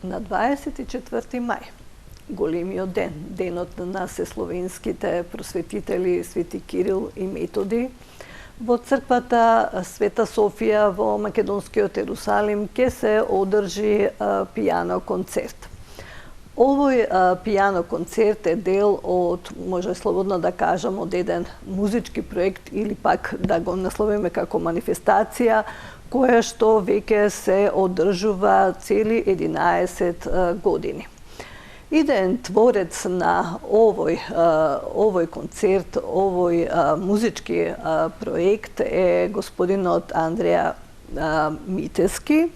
на 24 мај, големиот ден, денот на сесловенските просветители Свети Кирил и Методи, во црквата Света Софија во македонскиот Ерусалим ќе се одржи пијано концерт. Овој пијано концерт е дел од, може слободно да кажам, од еден музички проект или пак да го насловиме како манифестација, која што веќе се одржува цели 11 години. Идеен творец на овој концерт, овој музички проект е господинот Андреја Митески,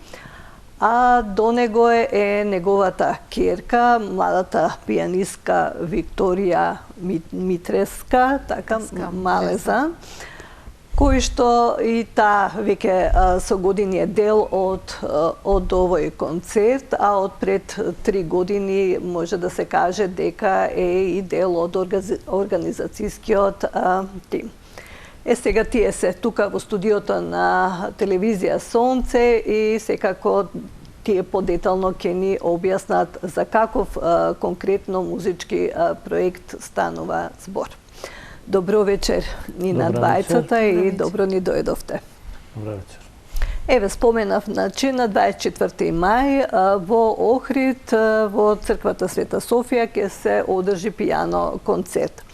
а до него е неговата ќерка, младата пијанистка Викторија Митреска, така Малеза, кој што и таа веќе со години е дел од овој концерт, а од пред 3 години може да се каже дека е и дел од организацијскиот тим. Сега тие се тука во студиото на телевизија Сонце и секако тие подетално ќе ни објаснат за каков конкретно музички проект станува збор. Добро вечер и на двајцата и добро ни дојдовте. Добро вечер. Еве, споменав, значи, на 24 мај во Охрид, во црквата Света Софија ќе се одржи пијано концерт.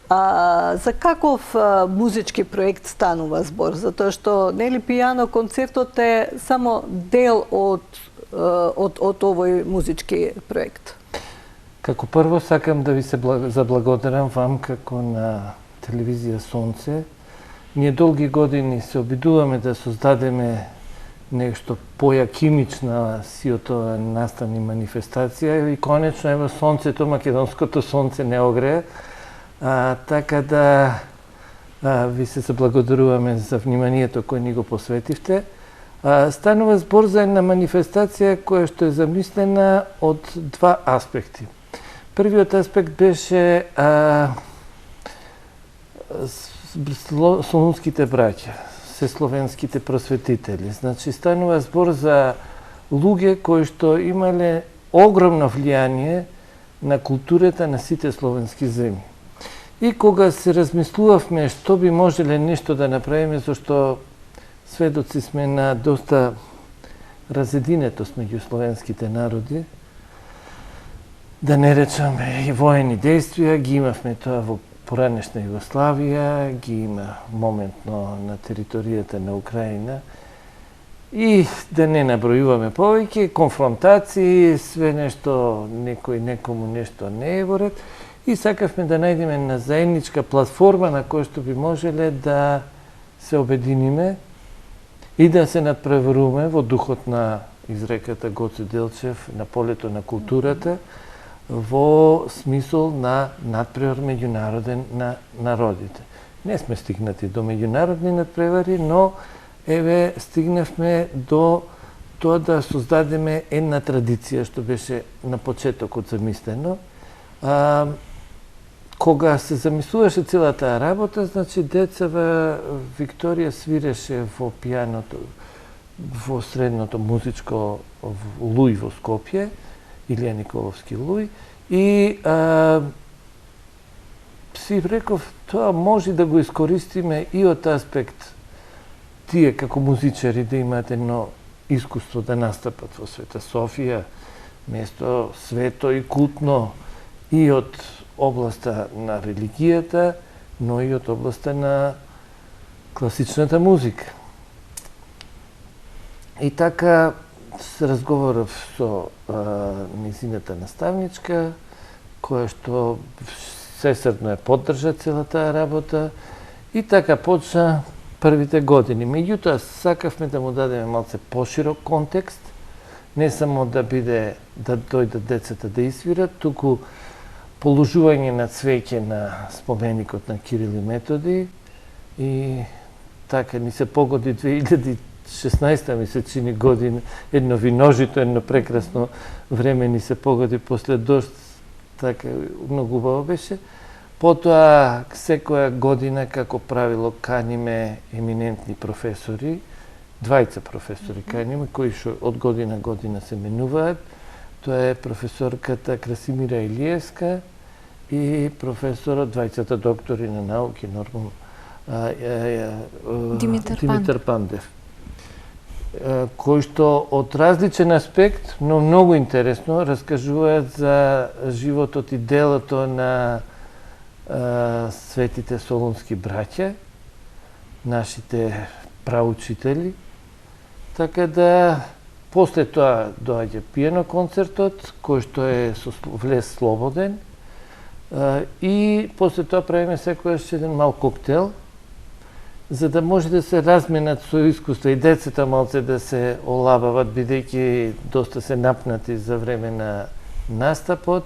За каков музички проект станува збор? Затоа што, нели, пијано концертот е само дел од овој музички проект. Како прво сакам да ви се заблагодарам вам како на телевизија Сонце. Ние долги години се обидуваме да создадеме нешто појакимична сиото настани манифестација и конечно ево сонцето, македонското сонце не огрее. Така да ви се заблагодаруваме за вниманието кое ни го посветивте. Станува збор за една манифестација која што е замислена од два аспекти. Првиот аспект беше солунските браќа, сесловенските просветители. Значи, станува збор за луѓе кои што имале огромно влијание на културата на сите словенски земји. И кога се размислувавме што би можеле нешто да направиме, зашто сведоци сме на доста разединетост меѓу словенските народи, да не речеме и воени действија, ги имавме тоа во поранешна Југославија, ги има моментно на територијата на Украина, и да не набројуваме повеќе, конфронтации, све нешто, некој некому нешто не е во ред, и сакавме да најдеме на заедничка платформа на која што би можеле да се обединиме и да се надпреваруваме во духот на изреката Гоце Делчев на полето на културата, во смисол на надпревар меѓународен на народите. Не сме стигнати до меѓународни надпревари, но еве стигнавме до тоа да создадеме една традиција што беше на почетокот замислено. Кога се замислуваше целата работа, значи децава Викторија свиреше во пијаното во средното музичко Луј во Скопје, Илија Николовски Луј, и си реков, тоа може да го искористиме и од аспект тие како музичари да имаат едно искуство да настапат во Света Софија, место свето и култно, и од областа на религијата, но и од областа на класичната музика. И така се разговарав со низината наставничка, која што сесрдно ја поддржа целата работа, и така почна првите години. Меѓутоа, сакавме да му дадеме малце поширок контекст, не само да биде да дојдат децата да свират, туку положување на цвеќе на споменикот на Кирил и Методи, и така ни се погоди 2016 ми се чини година, едно виножито, едно прекрасно време ни се погоди после дожд, така многу убаво беше. Потоа, секоја година, како правило, каниме еминентни професори, двајца професори каниме, кои што од година се менуваат, Тоа е професорката Красимира Илиевска и професорот, двајцата доктори на науки, нормално, Димитар Пандев, кои што од различен аспект, но многу интересно, раскажуваат за животот и делото на светите солунски браќа, нашите праучители. Така да, после тоа доаѓа пиено концертот, кој што е со влез слободен, и после тоа правиме секојаш еден мал коктел, за да може да се разменат со искуства и децата малце да се олабават, бидејќи доста се напнати за време на настапот,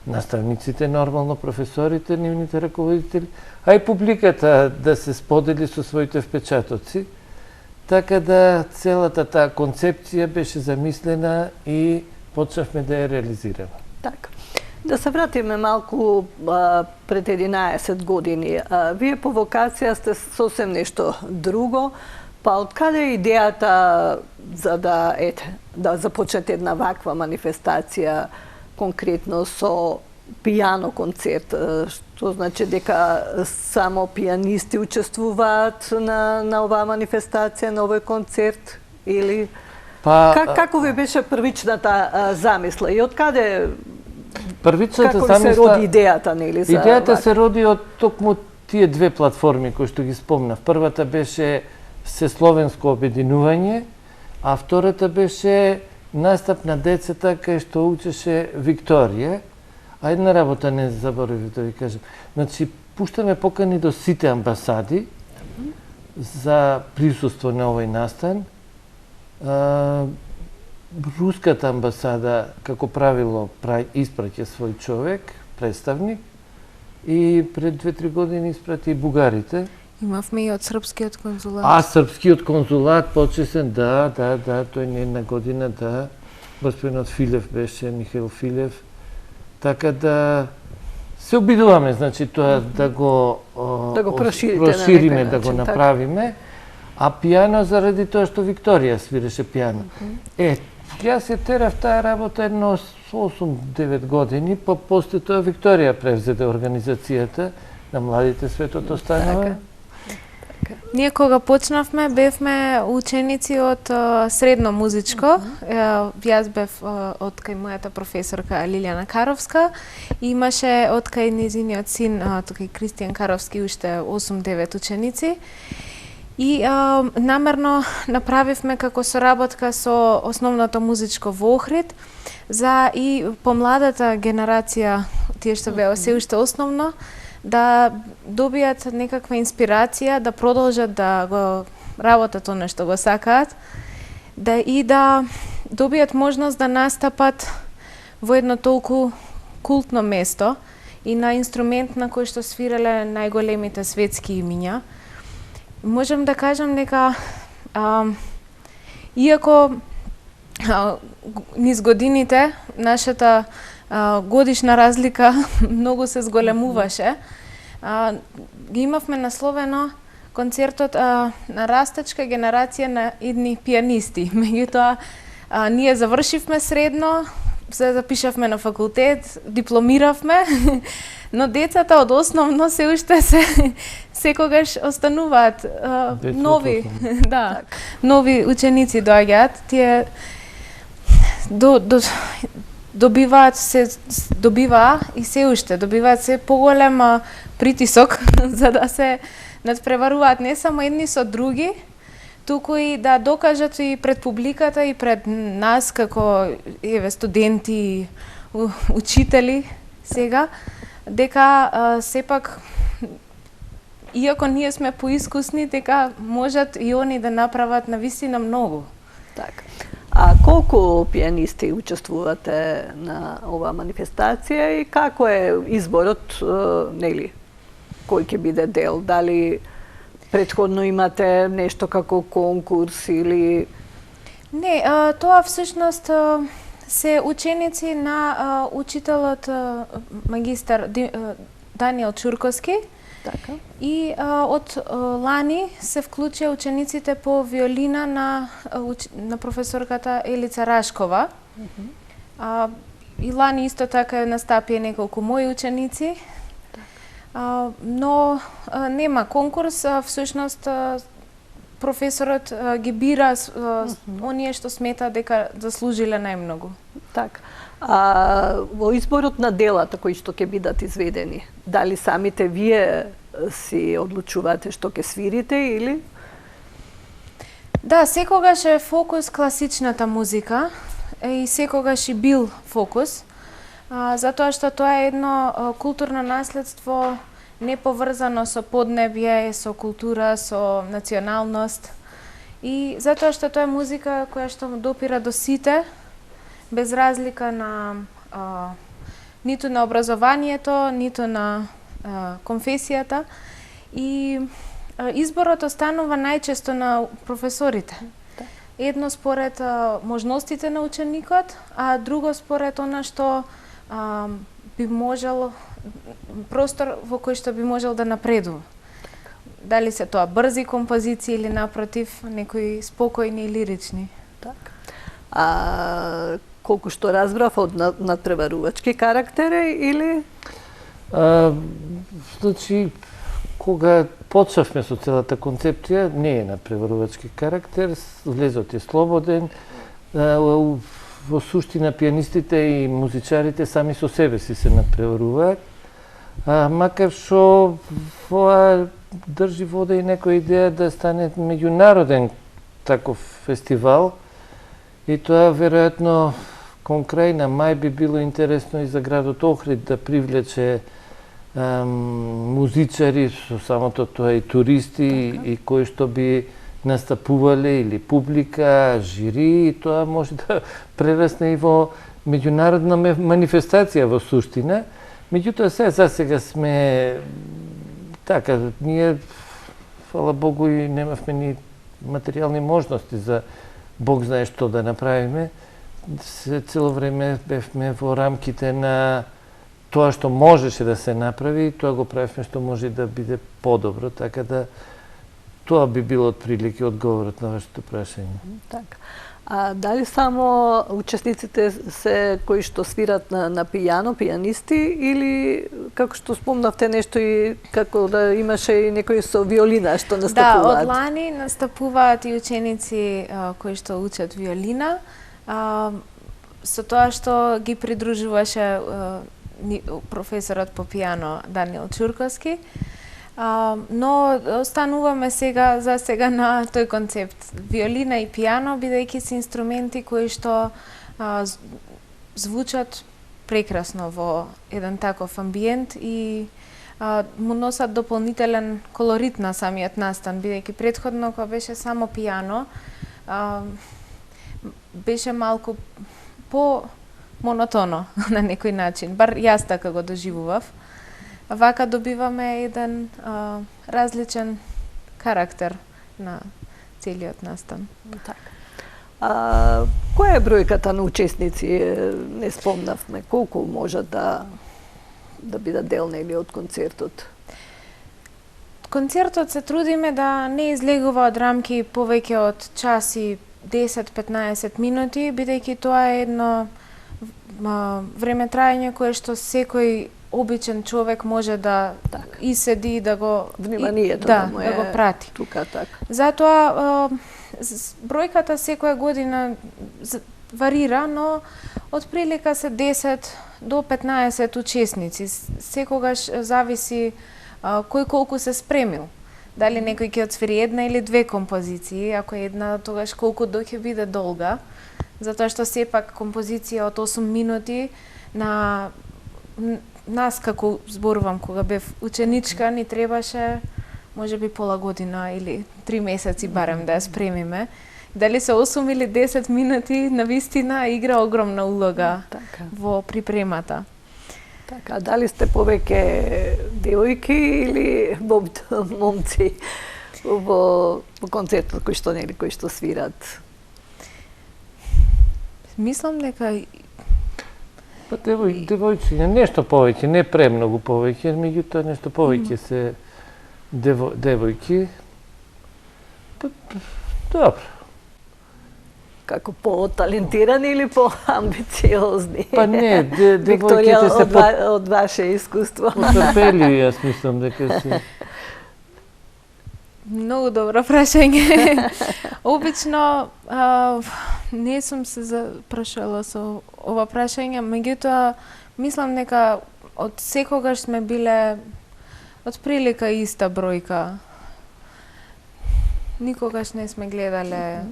наставниците нормално, професорите, нивните раководители, а и публиката да се сподели со своите впечатоци. Така да целата таа концепција беше замислена и почнавме да ја реализираме. Така. Да се вратиме малку пред 11 години. Вие по вокација сте сосем нешто друго, па откаде е идејата за да започнете една ваква манифестација, конкретно со пијано концерт, што значи дека само пијанисти учествуваат на оваа манифестација, на овој концерт, или како ви беше првичната замисла и откаде првичната замисла се роди идејата, нели? Идејата се роди од токму тие две платформи кои што ги спомнав. Првата беше Всесловенско обединување, а втората беше настап на децата кај што учеше Викторија. А една работа не заборавив да ви кажам. Значи, пуштаме покани до сите амбасади за присуство на овој настан. Руската амбасада, како правило, испраќа свој човек, представник, и пред 2-3 години испрати и бугарите. Имавме и од српскиот конзулат. Српскиот конзулат почесен, да, тој не една година, да. Господинот Филев беше, Михаил Филев. Така да се обидуваме, значи, тоа да го прошириме, да го направиме. А пијано заради тоа што Викторија свиреше пијано. Јас ја терав таа работа едно 8-9 години, па после тоа Викторија превзеде организацијата на младите Светот останува. Ние кога почнавме, бевме ученици од средно музичко. Јас бев од кај мојата професорка Лилијана Каровска. Имаше од кај незиниот син, тој Кристијан Каровски, уште 8-9 ученици. И намерно направивме како соработка со основното музичко во Охрид за и помладата генерација, тие што беа се уште основно, да добијат некаква инспирација, да продолжат да го работат она што го сакаат, да добијат можност да настапат во едно толку култно место и на инструмент на кој што свирале најголемите светски имиња. Можам да кажам дека иако низ годините нашата годишна разлика многу се зголемуваше, ги имавме насловено концертот на растечка генерација на идни пијанисти. Меѓутоа, ние завршивме средно, се запишавме на факултет, дипломиравме, но децата од основно се уште секогаш остануваат нови, нови ученици доаѓаат. Тие добиваа и се уште добиваат се поголем притисок за да се надпреваруваат не само едни со други, туку и да докажат и пред публиката и пред нас како студенти, учители сега, дека сепак иако ние сме поискусни, дека можат и они да направат навистина многу. Така. А колку пијанисти учествувате на оваа манифестација и како е изборот, нели, кој ќе биде дел? Дали претходно имате нешто како конкурс или... Не, тоа всушност се ученици на учителот магистар Даниел Чурковски. Така. И од лани се вклучија учениците по виолина на професорката Елица Рашкова. И лани исто така настапија неколку мои ученици. Но нема конкурс, всушност професорот ги бира оние што смета дека заслужиле најмногу. Така. Во изборот на делата кои што ќе бидат изведени, дали самите вие си одлучувате што ќе свирите или? Да, секогаш е фокус класичната музика и секогаш и бил фокус, затоа што тоа е едно културно наследство неповрзано со поднебје, со култура, со националност. И затоа што тоа е музика која што допира до сите, без разлика на ниту на образованието, ниту на конфесијата. И изборот останува најчесто на професорите. Едно според можностите на ученикот, а друго според она што би можел, простор во кој што би можел да напредува. Дали се тоа брзи композиции или напротив некои спокојни и лирични. Така. Колку што разбрав од надпреварувачки карактер или? Значи, кога почнавме со целата концепција, не е надпреварувачки карактер, влезот е слободен. Во суштина пианистите и музичарите сами со себе си се надпреваруваат. Макар што тоа држи вода и некоја идеја да стане меѓународен таков фестивал. И тоа веројатно кон крај на мај би било интересно и за градот Охрид да привлече музичари, со самото тоа и туристи, и кои што би настапувале, или публика, жири, и тоа може да прерасне и во меѓународна манифестација во суштина. Меѓутоа за сега сме така, ние, фала Богу, и немавме ни материјални можности за Бог знае што да направиме. Цело време бевме во рамките на тоа што можеше да се направи, и тоа го правевме што може да биде подобро, така да тоа би било отприлики одговорот на вашето прашање. Така. Дали само учесниците се кои што свират на пијано, пијанисти, или како што спомнавте нешто и како да имаше и некои со виолина што настапуваат? Да, од лани настапуваат и ученици кои што учат виолина, со тоа што ги придружуваше професорот по пијано Даниел Чурковски. Но остануваме за сега на тој концепт. Виолина и пијано, бидејќи се инструменти кои што звучат прекрасно во еден таков амбиент и му носат дополнителен колорит на самиот настан, бидејќи претходно кога беше само пијано, беше малку по-монотоно на некој начин, бар јас така го доживував. Вака добиваме еден различен карактер на целиот настан. Така. Која е бројката на учесници? Не спомнавме. Колку можат да бидат делнели од концертот? Концертот се трудиме да не излегува од рамки повеќе од час и 10-15 минути, бидејќи тоа е едно време трајање кое што секој обичен човек може да иседи и да го вниманието да го прати. Тука така. Затоа бројката секоја година варира, но отприлика се 10 до 15 учесници. Секогаш зависи кој колку се спремил. Дали некој ќе отсвири една или две композиции, ако е една, тогаш колку ќе биде долга, затоа што сепак композиција од 8 минути на нас, како зборувам, кога бев ученичка, ни требаше можеби пола година или 3 месеци барем да ја спремиме. Дали се 8 или 10 минути, навистина игра огромна улога во припремата. Така, дали сте повеќе девојки или момци во концертот кои што свират? Мислам дека девојци, нешто повеќе, не премногу повеќе, меѓутоа нешто повеќе се девојки. Добро. како по-талентирани или по-амбициозни? Па не, Викторија, девојките се од ваше искуство. потрпели, јас мислам дека си. Многу добро прашање. Обично не сум се запрашала со ова прашање, меѓутоа мислам дека од секогаш сме биле од прилика иста бројка. Никогаш не сме гледале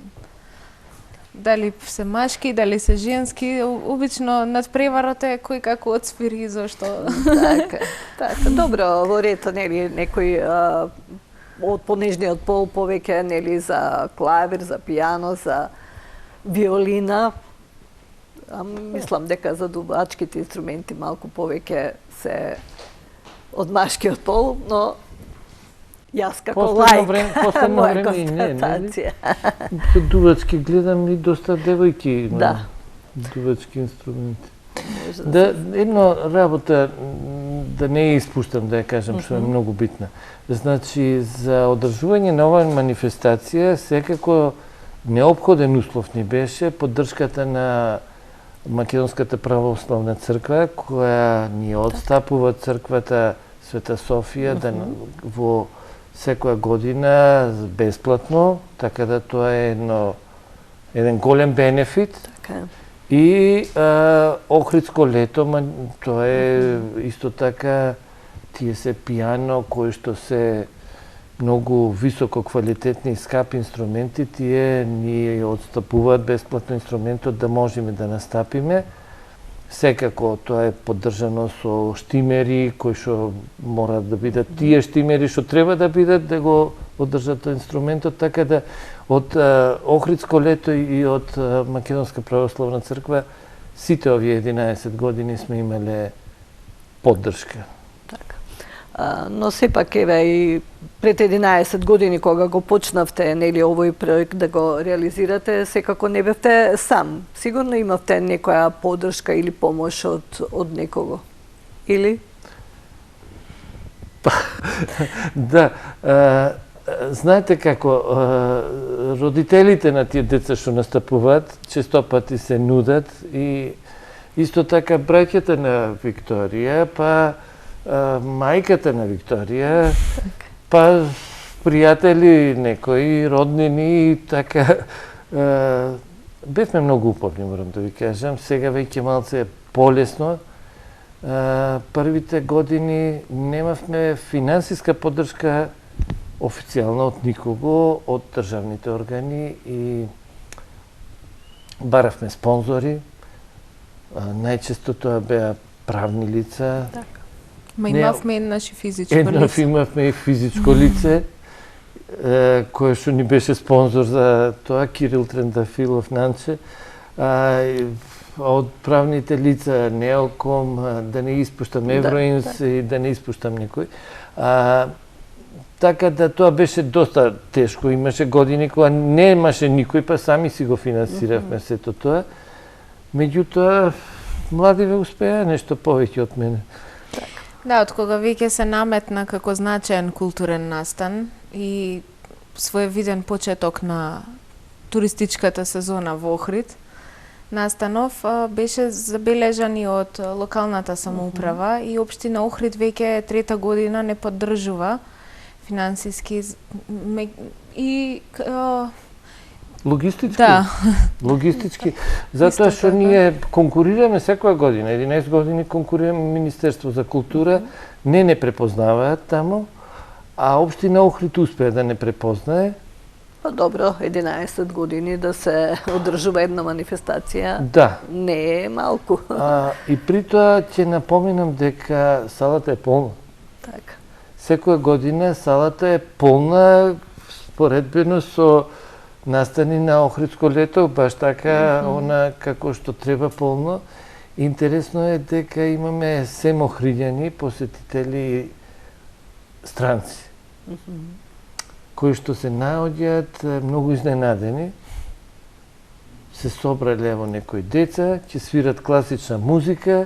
дали се машки, дали се женски. Обично надпреварот е кој како отсвири, зашто. Така. Добро, во ред, нели, некој од понежниот пол повеќе, нели, за клавир, за пијано, за виолина. Мислам дека за дувачките инструменти малку повеќе се од машкиот пол, но јас како лаик, моја констатација. Со дувачки гледам и доста девојки на дувачки инструменти. Едно работа, да не ја испуштам, да ја кажам, што е многу битна. Значи, за одржување на оваа манифестација, секако неопходен услов ни беше поддршката на Македонската православна црква, која ни отстапува црквата Света Софија во секоја година бесплатно, така да тоа е еден голем бенефит. И Охридско лето, тоа е исто така, тие се пијано, кои што се многу високо квалитетни и скапи инструменти, тие ни отстапуваат бесплатно инструментот да можеме да настапиме. Секако тоа е поддржано со штимери кои што мораат да бидат тие штимери што треба да бидат да го одржат инструментот, така да од Охридско лето и од Македонска православна црква сите овие 11 години сме имале поддршка. Но сепак еве и пред 11 години кога го почнавте, нели, овој проект да го реализирате, секако не бевте сам. Сигурно имавте некоја поддршка или помош од некого. Или? Да, знаете како, родителите на тие деца што настапуваат, често пати се нудат и исто така браќата на Викторија, па мајката на Викторија, па пријатели некои, роднини, така. Бевме многу упорни, морам да ви кажам. Сега веќе малце полесно. Првите години немавме финансиска поддршка официјална од никого, од државните органи и баравме спонзори. Најчесто тоа беа правни лица. Ма имавме еднаш и физичко лице. Еднаш имавме и физичко лице, кој што ни беше спонзор за тоа, Кирил Трендафилов Нанче. Од правните лица Неоком, да не испуштам Евроинс и да не испуштам никој. Така да тоа беше доста тешко. Имаше години кога немаше никој, па сами си го финансиравме сето тоа. Меѓутоа, младиве успеа нешто повеќе од мене. Да, од кога веќе се наметна како значаен културен настан и своевиден почеток на туристичката сезона во Охрид, настанов беше забележан и од локалната самоуправа и општина Охрид веќе трета година не поддржува финансиски и логистички. Да. Логистички. Затоа што ние конкурираме секоја година, 11 години конкурираме Министерство за култура, не препознаваат таму, а општина Охрид успеа да не препознае. Добро, 11 години да се одржува една манифестација, да, не е малку. И при тоа ќе напоминам дека салата е полна. Така. Секоја година салата е полна, споредбено со настани на Охридско лето, баш така, она како што треба полно. Интересно е дека имаме сем охриѓани посетители странци, кои што се наоѓаат многу изненадени. Се собрале во некои деца, ќе свират класична музика,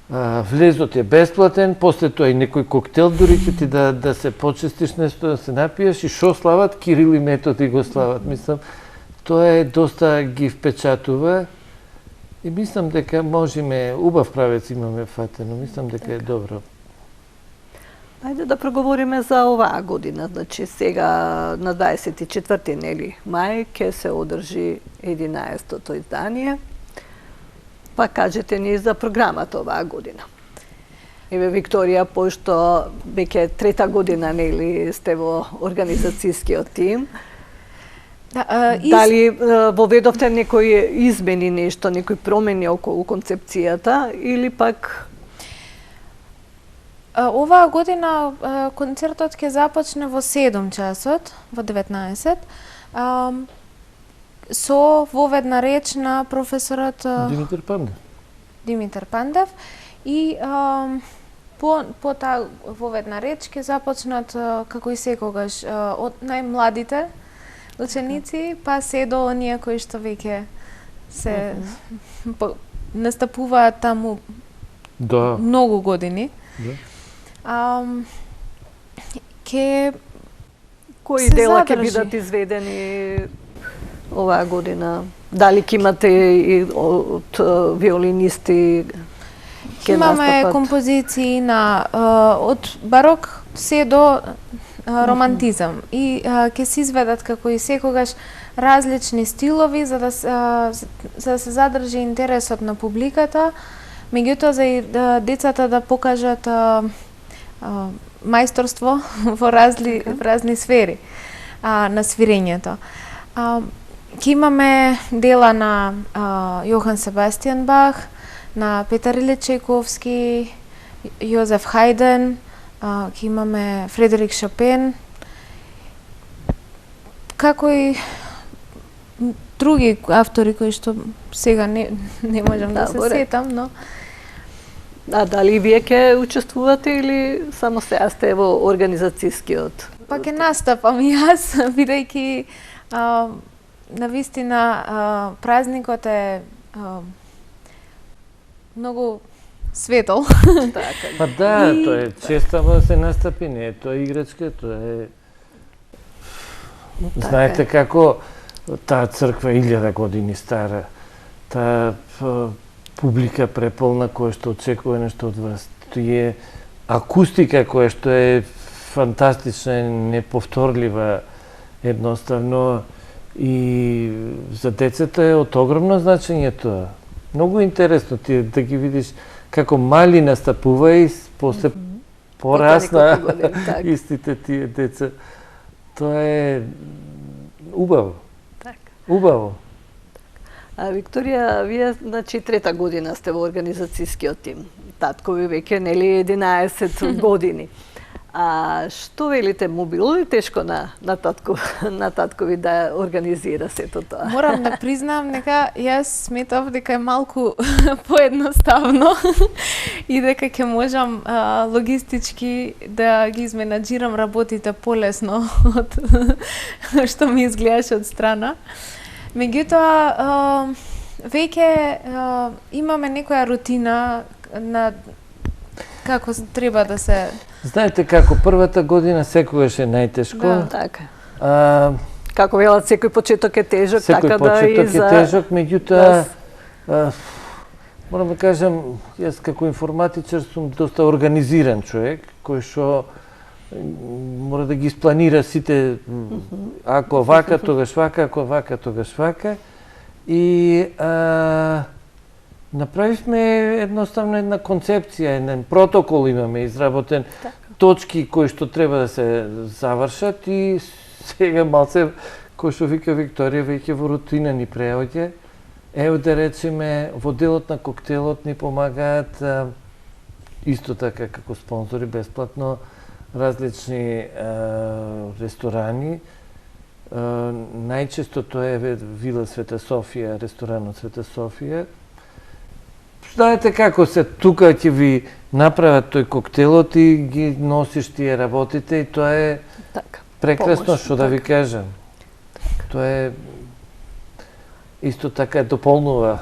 влезот е бесплатен, после тоа и некој коктел дури ќе ти да се почестиш нешто, да се напиеш и шо слават? Кирил и Методи го слават. Мислам, тоа доста ги впечатува и мислам дека можеме, убав правец имаме фатено, мислам дека е добро. Ајде да проговориме за оваа година. Значи сега на 24 нели мај ќе се одржи 11-то издание. Па кажете ни за програмата оваа година. Еве Викторија, пошто веќе трета година нели сте во организацијскиот тим. Дали воведовте некои измени нешто, некои промени околу концепцијата или пак оваа година концертот ќе започне во 7 часот, во 19, со воведна реч на професорот Димитар Пандев и по таа воведна реч ќе започнат како и секогаш од најмладите ученици па се до оние кои што веќе се настапуваат таму многу години. Кои дела ќе бидат изведени оваа година? Дали ќе имате и од виолинисти ќе имаме настапат? композиции на од барок се до романтизам и ќе се изведат како и секогаш различни стилови за да се задржи интересот на публиката, меѓутоа за децата да покажат мајсторство во разни сфери на свирењето. Ќе имаме дела на Јохан Себастијан Бах, на Петар Илиќ Чајковски, Јозеф Хајден, ќе имаме Фредерик Шопен, како и други автори кои што сега не можам да се сетам, но дали вие ќе учествувате или само сега сте во организацијскиот? Па ќе настапам и јас, бидејќи навистина празникот е многу светол. Па да, тоа е честа да се настапи, не е тоа играчка, тоа е... Знаете како таа црква 1000 години стара, таа публика преполна која што очекува нешто од вас. Тоа е акустика која што е фантастична, неповторлива, едноставно и за децата е од огромно значење тоа. Многу интересно ти да ги видиш како мали настапува и после порасна истите тие деца. Тоа е убаво. Убаво. Викторија, вие значи трета година сте во организацијскиот тим. Таткови веќе нели 11 години. Што велите, му било ли тешко на таткови да организира сето тоа? Морам да признам дека јас сметав дека е малку поедноставно и дека ќе можам логистички да ги изменаџирам работите полесно од што ми изгледаше од страна. Меѓутоа, веќе имаме некоја рутина на како треба да се... Знаете како, првата година секогаш е најтешко. Така. Како велат, секој почеток е тежок, така да и за... Секој почеток е тежок, меѓутоа, морам да кажам, јас како информатичар сум доста организиран човек, кој што мора да ги испланира сите, ако вака, тогаш вака, ако вака, тогаш вака. И направивме едноставно една концепција, еден протокол имаме изработен, точки кои што треба да се завршат и сега малце, кој што вика Викторија, веќе во рутина ни преоѓа. Ево да речеме, во делот на коктелот ни помагаат исто така како спонзори бесплатно различни ресторани. Најчесто тоа е Вила Света Софија, ресторанот Света Софија. Знаете како се, тука ќе ви направат тој коктелот и ги носиш тие работите и тоа е прекрасно, што да ви кажам. Тоа е исто така дополнува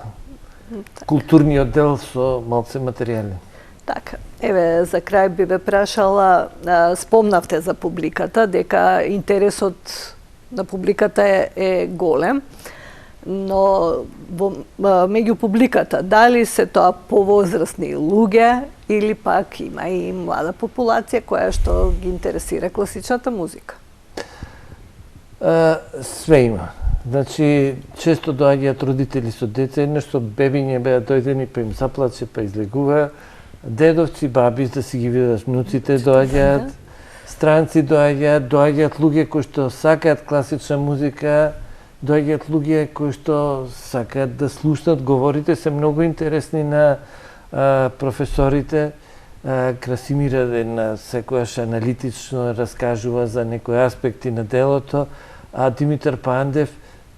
културниот дел со малце материјали. Така, еве за крај би ве прашала, спомнавте за публиката, дека интересот на публиката е голем. но меѓу публиката, дали се тоа повозрастни луѓе или пак има и млада популација која што ги интересира класичната музика? Све има. Значи, често доаѓаат родители со деца, еднаш со бебиње беа дојдени, па им заплаче, па излегува. Дедовци, баби, да си ги видат внуците доаѓаат. Странци доаѓаат луѓе кои што сакаат класична музика, доаѓаат луѓе кои што сакаат да слушнат, говорите се многу интересни на професорите. Красимир Раден секојаш аналитично раскажува за некои аспекти на делото, а Димитар Пандев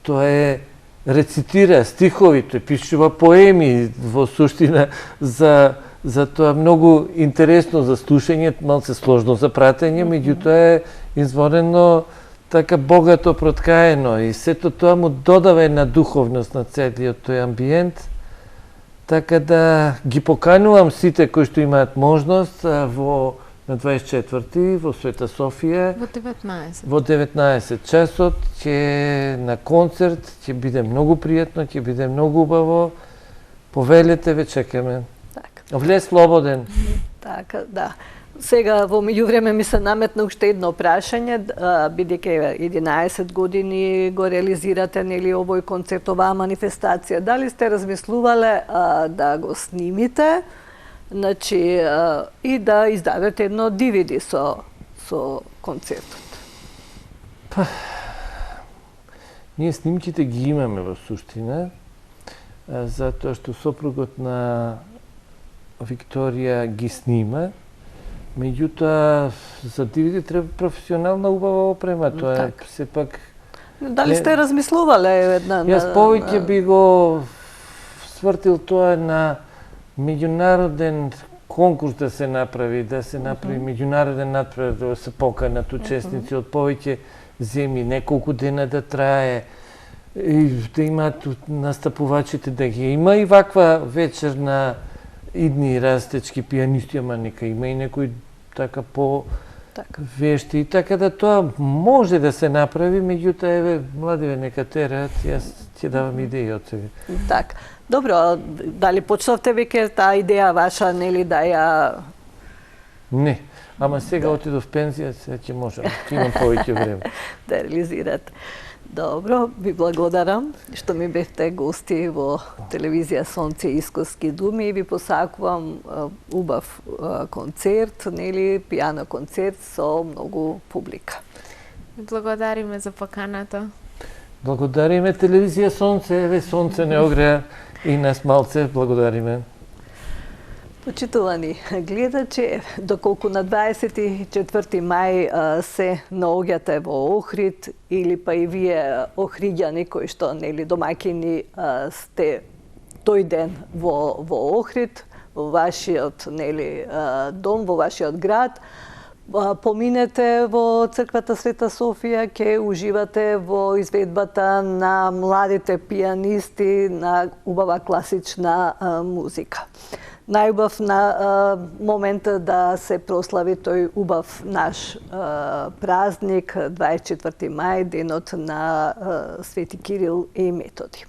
тој рецитира стихови, тој пишува поеми во суштина за тоа многу интересно за слушање, малце сложно за пратење, меѓутоа е изворено така богато проткаено и сето тоа му додава една духовност на целиот тој амбиент. Така да ги поканувам сите кои што имаат можност на 24-ти во Света Софија. Во 19 часот ќе на концерт, ќе биде многу пријатно, ќе биде многу убаво. Повелете, ве чекаме. Влез слободен. Така, да. Сега, во меѓувреме ми се наметна уште едно прашање, бидејќи 11 години го реализирате нели овој концерт, оваа манифестација. Дали сте размислувале да го снимите, значи и да издадете едно DVD со концертот? Ние снимките ги имаме во суштина, затоа што сопругот на Викторија ги снима. Меѓутоа, за DVD треба професионална убава опрема, тоа е сепак... Дали сте размислувале една... Јас повеќе би го свртил тоа на меѓународен конкурс да се направи, меѓународен надпревар, да се поканат учесници од повеќе земји, неколку дена да трае, и да имаат настапувачите да ги има и ваква вечер на идни растечки пианисти, ама нека има и некои така по-вешти. Така да тоа може да се направи, меѓутоа, еве, младиве нека тераат, јас ќе давам идеи од сега. Така. Добро, дали почнавте веќе таа идеја ваша, нели, да ја... Не, ама сега отидов в пензија, сега ќе можам, ќе имам повеќе време. Да реализирате. Добро, ви благодарам што ми бевте гости во телевизија Сонце Искоски думи и ви посакувам убав концерт, нели, пијано концерт со многу публика. Благодариме за поканата. Благодариме телевизија Сонце, еве Сонце не огреа и нас малце, благодариме. Почитувани гледачи, доколку на 24 мај се наоѓате во Охрид или па и вие охриѓани кои што нели домаќини сте тој ден во Охрид, во вашиот нели дом, во вашиот град, поминете во црквата Света Софија, ќе уживате во изведбата на младите пианисти на убава класична музика. Најубав на момент да се прослави тој убав наш празник, 24 мај, денот на Свети Кирил и Методи.